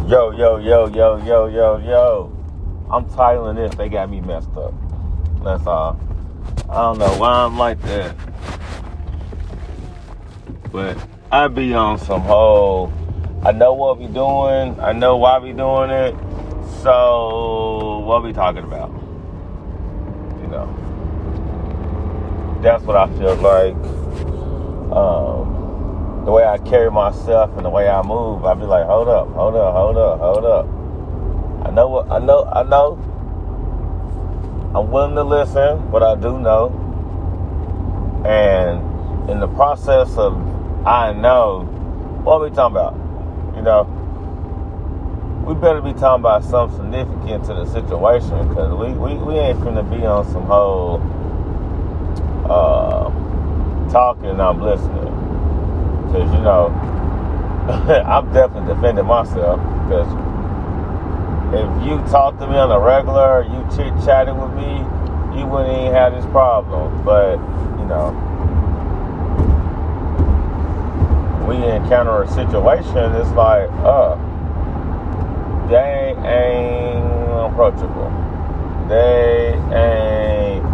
Yo, yo, yo, yo, yo, yo, yo. I'm titling this, they got me messed up. That's all. I don't know why I'm like that. But I be on some whole, I know what we doing, I know why we doing it, so what we talking about? You know. That's what I feel like. The way I carry myself and the way I move, I be like, hold up. I know. I'm willing to listen, but I do know. And in the process of I know, what are we talking about? You know, we better be talking about something significant to the situation, because we ain't finna be on some whole talking and I'm listening. Because, you know, I'm definitely defending myself. Because if you talk to me on a regular, you chit-chatting with me, you wouldn't even have this problem. But, you know, we encounter a situation, it's like, they ain't approachable. They ain't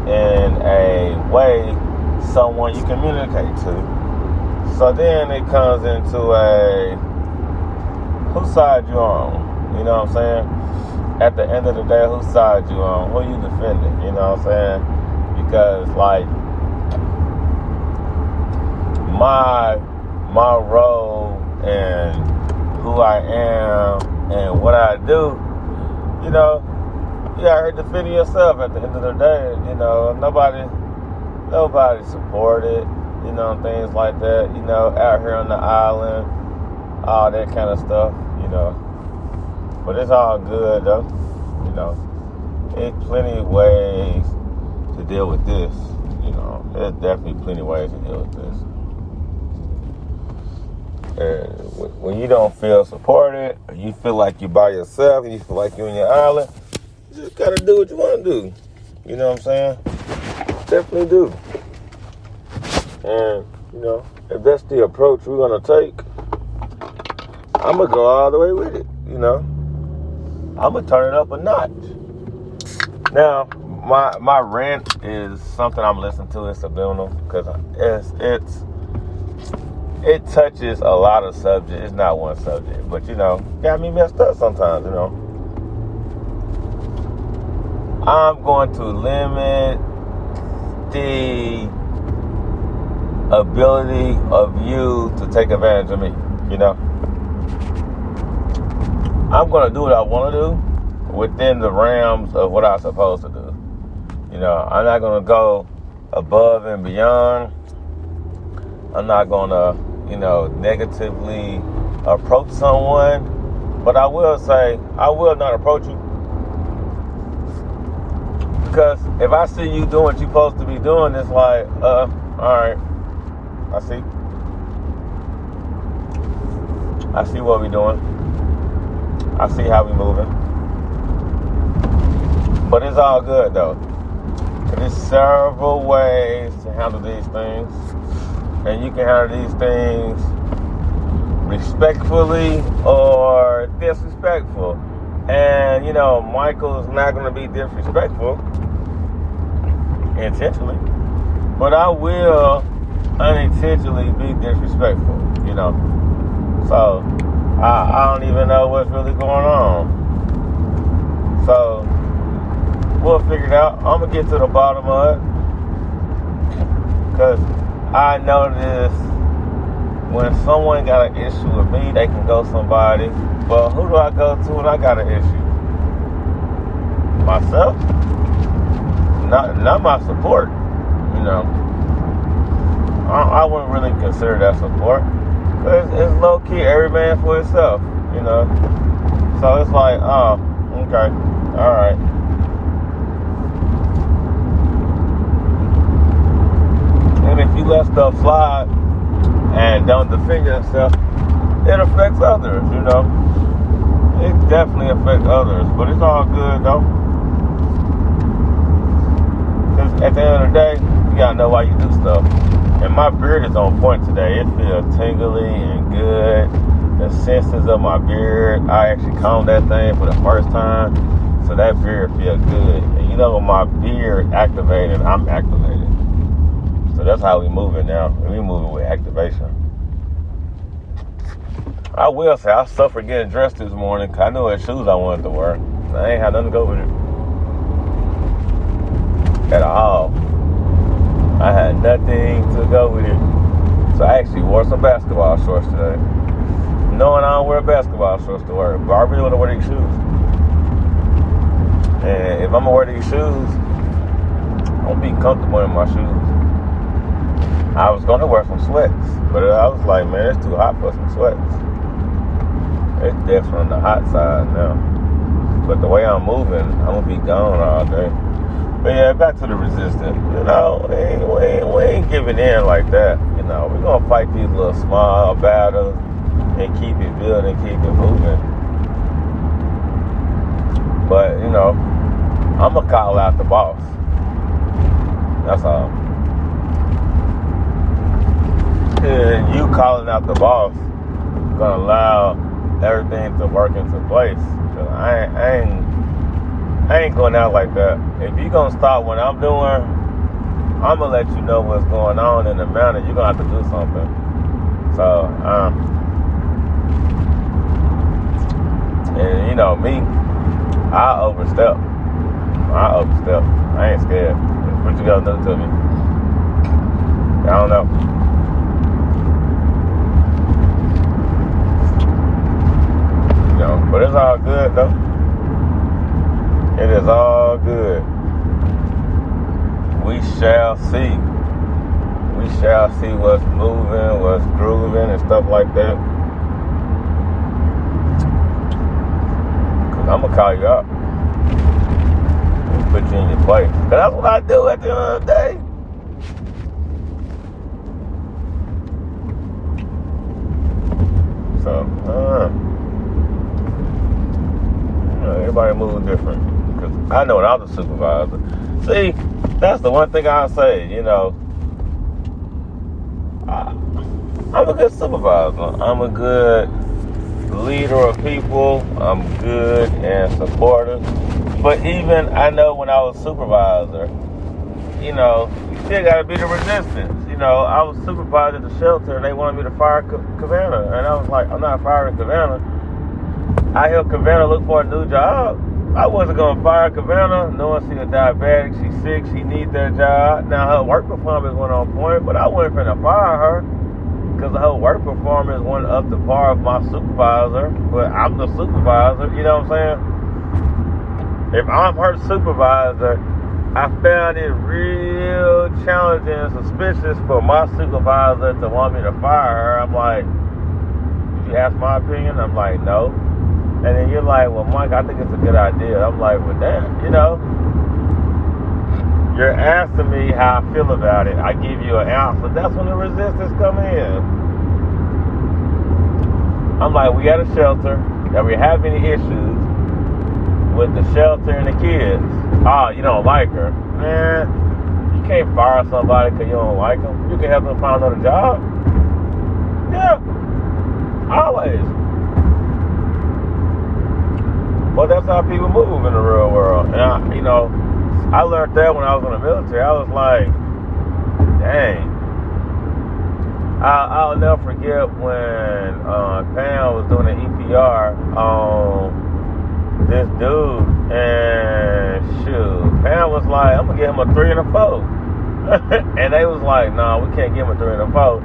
in a way someone you communicate to. So then it comes into a, whose side you on? You know what I'm saying? At the end of the day, whose side you on? Who you defending? You know what I'm saying? Because, like, my role and who I am and what I do, you know, you out here defending yourself at the end of the day. You know, nobody supported, you know, things like that, you know, out here on the island, all that kind of stuff, you know. But it's all good, though, you know. There's plenty of ways to deal with this, you know. There's definitely plenty of ways to deal with this. And when you don't feel supported, or you feel like you're by yourself, and you feel like you're in your island, you just gotta do what you want to do. You know what I'm saying? Definitely do. And, you know, if that's the approach we're going to take, I'm going to go all the way with it, you know. I'm going to turn it up a notch. Now, my rant is something I'm listening to. It's subliminal, because it touches a lot of subjects. It's not one subject, but, you know, got me messed up sometimes, you know. I'm going to limit the ability of you to take advantage of me, you know. I'm going to do what I want to do within the realms of what I'm supposed to do. You know, I'm not going to go above and beyond. I'm not going to, you know, negatively approach someone. But I will say, I will not approach you. Because if I see you doing what you're supposed to be doing, it's like, all right. I see what we're doing. I see how we're moving. But it's all good, though. There's several ways to handle these things. And you can handle these things respectfully or disrespectful. And, you know, Michael's not going to be disrespectful intentionally. But I will unintentionally be disrespectful, you know. So I don't even know what's really going on. So we'll figure it out. I'm gonna get to the bottom of it, because I notice when someone got an issue with me, they can go somebody. But who do I go to when I got an issue? Myself? Not my support, you know. I wouldn't really consider that support. It's low-key, every man for himself, you know. So it's like, oh, okay, all right. And if you let stuff slide and don't defend yourself, it affects others, you know. It definitely affects others, but it's all good, though. Because at the end of the day, you gotta know why you do stuff. And my beard is on point today. It feels tingly and good. The senses of my beard. I actually combed that thing for the first time. So that beard feels good. And you know, when my beard activated, I'm activated. So that's how we moving now. We moving with activation. I will say, I suffered getting dressed this morning because I knew what shoes I wanted to wear. I ain't had nothing to go with it. At all. I had nothing to go with it. So I actually wore some basketball shorts today. Knowing I don't wear basketball shorts to work, but I really want to wear these shoes. And if I'm going to wear these shoes, I'm going to be comfortable in my shoes. I was going to wear some sweats, but I was like, man, it's too hot for some sweats. It's definitely on the hot side now. But the way I'm moving, I'm going to be gone all day. But yeah, back to the resistance. You know, we ain't giving in like that. You know, we're going to fight these little small battles and keep it building, keep it moving. But, you know, I'm going to call out the boss. That's all. And you calling out the boss going to allow everything to work into place. I ain't going out like that. If you gonna stop what I'm doing, I'm gonna let you know what's going on in a manner. You're gonna have to do something. So, and you know me, I overstep. I ain't scared. What you gonna do to me? I don't know. You know, but it's all good though. It is all good. We shall see. We shall see what's moving, what's grooving, and stuff like that. Cause I'm gonna call you up and put you in your place. Cause that's what I do at the end of the day. So, everybody moves different. I know when I was a supervisor. See, that's the one thing I'll say, you know. I'm a good supervisor. I'm a good leader of people. I'm good and supportive. But even I know when I was supervisor, you know, you still got to be the resistance. You know, I was supervisor at the shelter and they wanted me to fire Cavanna. And I was like, I'm not firing Cavanna. I helped Cavanna look for a new job. I wasn't going to fire Cavanna, knowing she's a diabetic, she's sick, she needs that job. Now, her work performance went on point, but I wasn't going to fire her because her work performance wasn't up to par of my supervisor, but I'm the supervisor, you know what I'm saying? If I'm her supervisor, I found it real challenging and suspicious for my supervisor to want me to fire her. I'm like, did you ask my opinion? I'm like, no. And then you're like, well, Mike, I think it's a good idea. I'm like, well, damn, you know, you're asking me how I feel about it. I give you an answer. That's when the resistance come in. I'm like, we at a shelter, and we have any issues with the shelter and the kids. Oh, you don't like her. Man, you can't fire somebody because you don't like them. You can help them find another job. Yeah, always. But that's how people move in the real world. And I learned that when I was in the military. I was like, dang. I'll never forget when Pam was doing an EPR on this dude. And shoot, Pam was like, I'm going to give him a 3 and a 4. And they was like, no, we can't give him a 3 and a 4.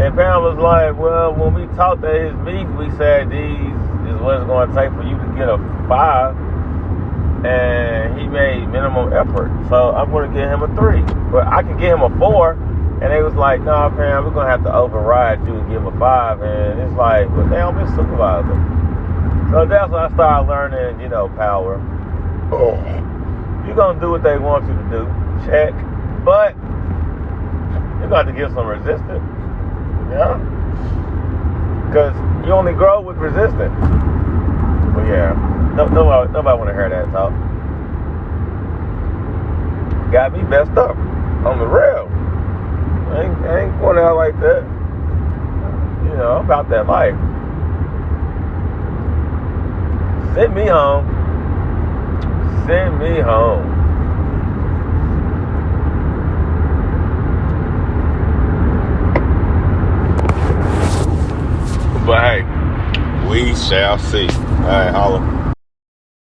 And Pam was like, well, when we talked at his meeting, we said these is what it's going to take for you to get a 5, and he made minimum effort, so I'm going to give him a 3, but I can give him a 4, and they was like, no, Pam, we're going to have to override you and give him a 5, and it's like, but they don't be supervisor. So that's when I started learning, you know, power. You're going to do what they want you to do, check, but you're going to have to give some resistance, yeah, because you only grow with resistance. But yeah, nobody want to hear that talk. Got me messed up on the rail. I ain't going out like that. You know, I'm about that life. Send me home. Send me home. But hey, we shall see. All right, holla.